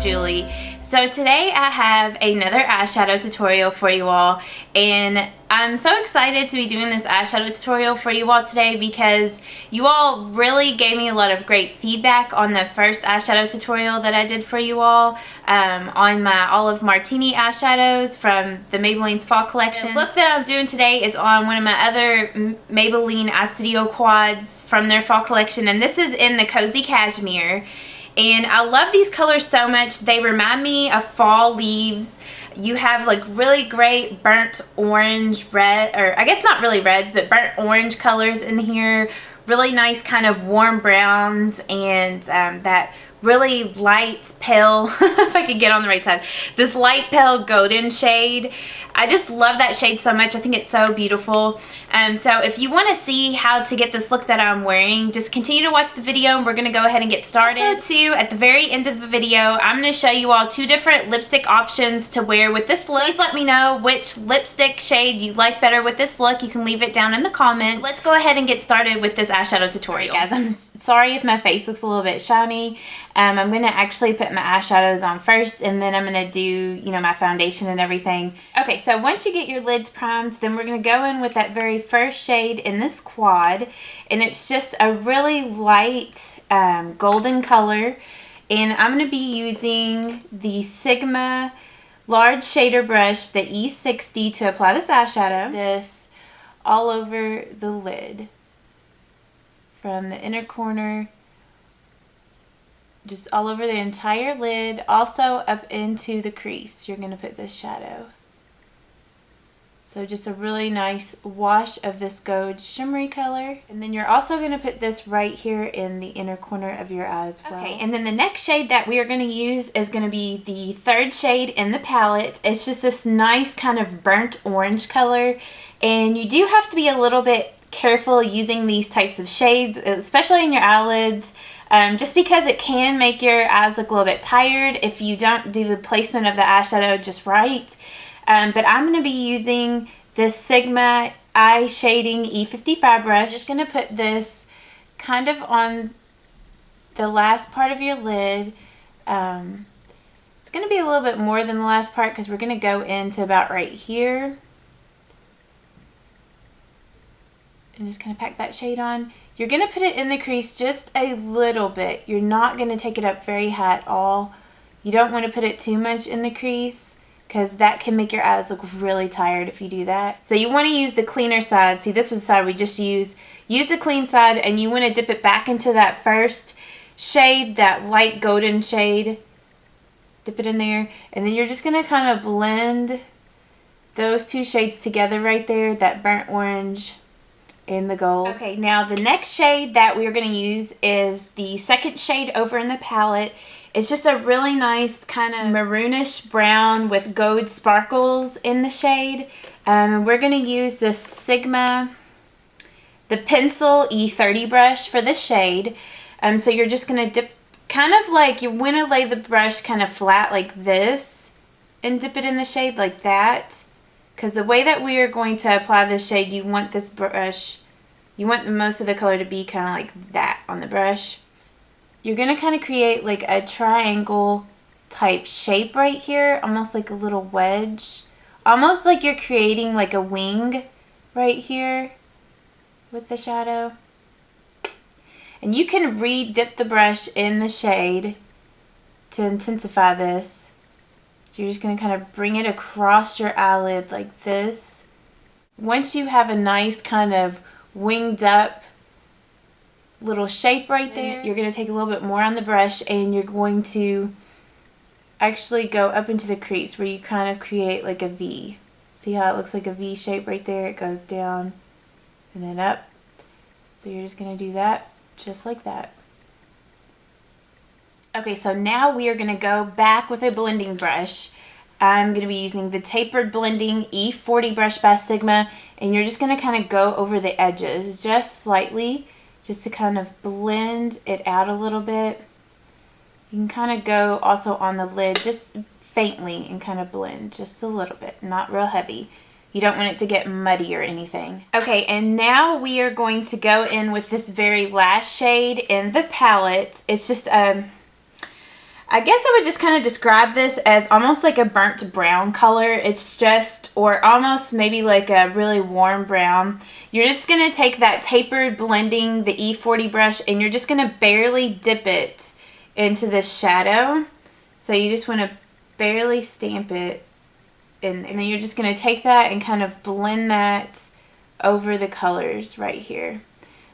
Julie. So today I have another eyeshadow tutorial for you all, and I'm so excited to be doing this eyeshadow tutorial for you all today because you all really gave me a lot of great feedback on the first eyeshadow tutorial that I did for you all on my Olive Martini eyeshadows from the Maybelline's Fall Collection. The look that I'm doing today is on one of my other Maybelline EyeStudio quads from their Fall Collection, and this is in the Cozy Cashmere. And I love these colors so much. They remind me of fall leaves. You have like really great burnt orange, red, or I guess not really reds, but burnt orange colors in here. Really nice kind of warm browns and that really light pale, if I could get on the right side, this light pale golden shade. I just love that shade so much. I think it's so beautiful. So if you want to see how to get this look that I'm wearing, just continue to watch the video and we're going to go ahead and get started. Also too, at the very end of the video, I'm going to show you all 2 different lipstick options to wear with this look. Please let me know which lipstick shade you like better with this look. You can leave it down in the comments. Let's go ahead and get started with this eyeshadow tutorial. Guys, I'm sorry if my face looks a little bit shiny. I'm going to actually put my eyeshadows on first, and then I'm going to do, you know, my foundation and everything. Okay, so once you get your lids primed, then we're going to go in with that very first shade in this quad, and it's just a really light golden color, and I'm going to be using the Sigma large shader brush, the E60, to apply this eyeshadow. This all over the lid from the inner corner, just all over the entire lid, also up into the crease. You're going to put this shadow. So just a really nice wash of this gold shimmery color. And then you're also going to put this right here in the inner corner of your eye as well. Okay, and then the next shade that we are going to use is going to be the third shade in the palette. It's just this nice kind of burnt orange color. And you do have to be a little bit careful using these types of shades, especially in your eyelids. Just because it can make your eyes look a little bit tired if you don't do the placement of the eyeshadow just right. But I'm going to be using this Sigma Eye Shading E55 brush. I'm just going to put this kind of on the last part of your lid. It's going to be a little bit more than the last part because we're going to go into about right here. And just kind of pack that shade on. You're going to put it in the crease just a little bit. You're not going to take it up very high at all. You don't want to put it too much in the crease because that can make your eyes look really tired if you do that. So you want to use the cleaner side. See, this was the side we just used. Use the clean side, and you want to dip it back into that first shade, that light golden shade. Dip it in there, and then you're just going to kind of blend those 2 shades together right there, that burnt orange in the gold. Okay, now the next shade that we're going to use is the second shade over in the palette. It's just a really nice kind of maroonish brown with gold sparkles in the shade. And we're going to use this Sigma, the pencil E30 brush for this shade. So you're just going to dip, kind of like you want to lay the brush kind of flat like this and dip it in the shade like that. Because the way that we are going to apply this shade, you want this brush, you want most of the color to be kind of like that on the brush. You're going to kind of create like a triangle type shape right here, almost like a little wedge. Almost like you're creating like a wing right here with the shadow. And you can re-dip the brush in the shade to intensify this. So you're just going to kind of bring it across your eyelid like this. Once you have a nice kind of winged up little shape right there, you're going to take a little bit more on the brush and you're going to actually go up into the crease where you kind of create like a V. See how it looks like a V shape right there? It goes down and then up. So you're just going to do that just like that. Okay, so now we are going to go back with a blending brush. I'm going to be using the Tapered Blending E40 brush by Sigma, and you're just going to kind of go over the edges just slightly, just to kind of blend it out a little bit. You can kind of go also on the lid just faintly and kind of blend just a little bit, not real heavy. You don't want it to get muddy or anything. Okay, and now we are going to go in with this very last shade in the palette. It's just I guess I would just kind of describe this as almost like a burnt brown color. It's just, or almost maybe like a really warm brown. You're just going to take that tapered blending, the E40 brush, and you're just going to barely dip it into this shadow. So you just want to barely stamp it. And then you're just going to take that and kind of blend that over the colors right here.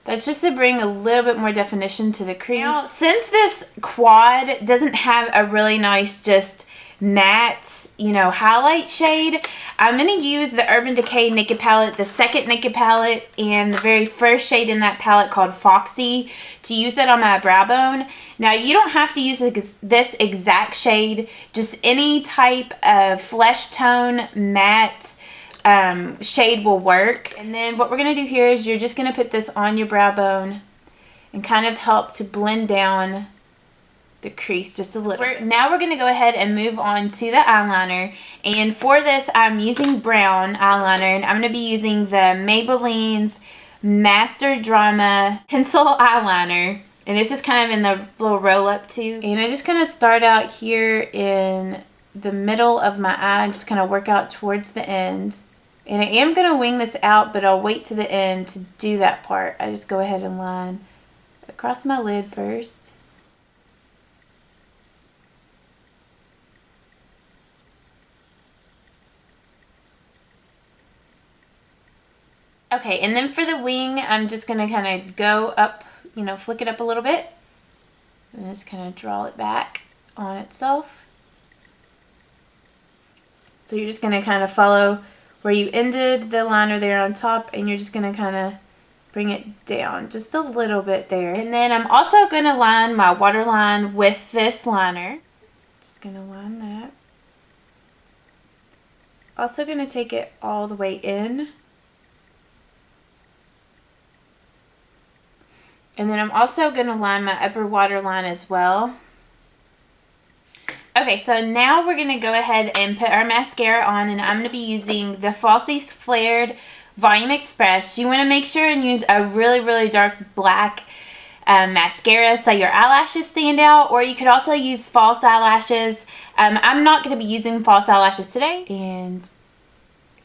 That's just to bring a little bit more definition to the crease. Now, since this quad doesn't have a really nice just matte, you know, highlight shade, I'm going to use the Urban Decay Naked Palette, the second Naked Palette, and the very first shade in that palette called Foxy to use that on my brow bone. Now, you don't have to use this exact shade, just any type of flesh tone matte shade will work. And then what we're going to do here is you're just going to put this on your brow bone and kind of help to blend down the crease just a little. Now we're going to go ahead and move on to the eyeliner, and for this I'm using brown eyeliner, and I'm going to be using the Maybelline's MasterDrama pencil eyeliner, and it's just kind of in the little roll up too. And I just kind of start out here in the middle of my eye and just kind of work out towards the end. And I am going to wing this out, but I'll wait to the end to do that part. I just go ahead and line across my lid first. Okay, and then for the wing, I'm just going to kind of go up, you know, flick it up a little bit. And just kind of draw it back on itself. So you're just going to kind of follow where you ended the liner there on top, and you're just going to kind of bring it down just a little bit there. And then I'm also going to line my waterline with this liner. Just going to line that. Also going to take it all the way in. And then I'm also going to line my upper waterline as well. Okay, so now we're going to go ahead and put our mascara on, and I'm going to be using the Falsies Flared Volume Express. You want to make sure and use a really, really dark black mascara so your eyelashes stand out, or you could also use false eyelashes. I'm not going to be using false eyelashes today, and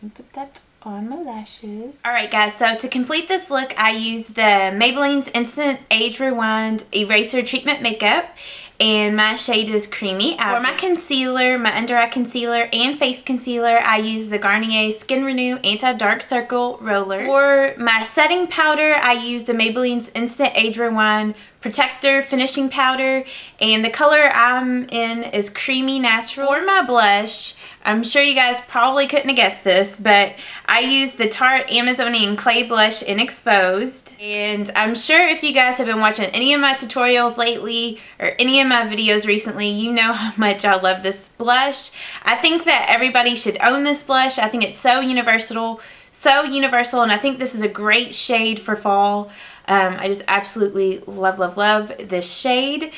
I'm going to put that on my lashes. Alright guys, so to complete this look, I used the Maybelline's Instant Age Rewind Eraser Treatment Makeup, and my shade is Creamy Ivory. For my concealer, my under eye concealer and face concealer, I use the Garnier Skin Renew Anti-Dark Circle Roller. For my setting powder, I use the Maybelline's Instant Age Rewind Protector Finishing Powder, and the color I'm in is Creamy Natural. For my blush, I'm sure you guys probably couldn't have guessed this, but I used the Tarte Amazonian Clay Blush in Exposed. And I'm sure if you guys have been watching any of my tutorials lately or any of my videos recently, you know how much I love this blush. I think that everybody should own this blush. I think it's so universal, and I think this is a great shade for fall. I just absolutely love, love, love this shade.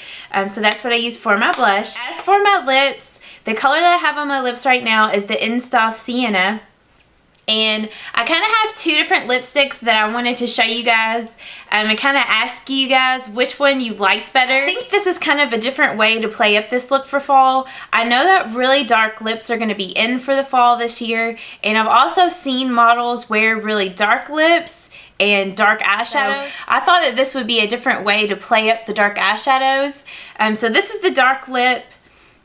So that's what I use for my blush. As for my lips, the color that I have on my lips right now is the InStyle Sienna. And I kind of have two different lipsticks that I wanted to show you guys and kind of ask you guys which one you liked better. I think this is kind of a different way to play up this look for fall. I know that really dark lips are going to be in for the fall this year, and I've also seen models wear really dark lips and dark eyeshadow. I thought that this would be a different way to play up the dark eyeshadows. So this is the dark lip.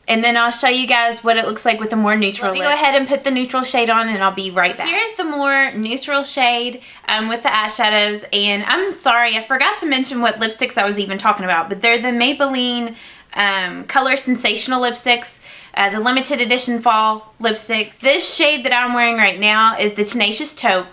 And then I'll show you guys what it looks like with a more neutral lip. Let me go ahead and put the neutral shade on, and I'll be right back. Here's the more neutral shade with the eyeshadows. And I'm sorry, I forgot to mention what lipsticks I was even talking about. But they're the Maybelline ColorSensational lipsticks. The limited edition fall lipsticks. This shade that I'm wearing right now is the Tenacious Taupe.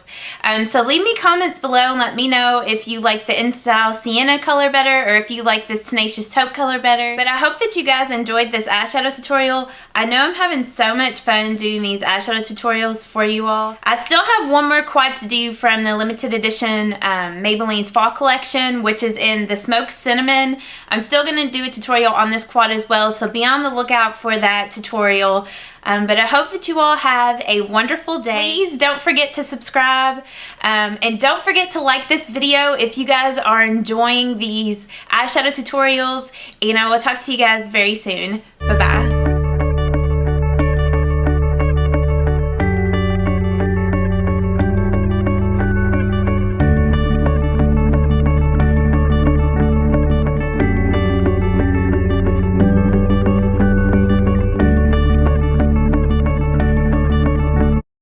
So leave me comments below and let me know if you like the InStyle Sienna color better or if you like this Tenacious Taupe color better. But I hope that you guys enjoyed this eyeshadow tutorial. I know I'm having so much fun doing these eyeshadow tutorials for you all. I still have one more quad to do from the limited edition Maybelline's fall collection, which is in the Smoked Cinnamon. I'm still going to do a tutorial on this quad as well, so be on the lookout for that tutorial. But I hope that you all have a wonderful day. Please don't forget to subscribe, and don't forget to like this video if you guys are enjoying these eyeshadow tutorials, and I will talk to you guys very soon. Bye-bye.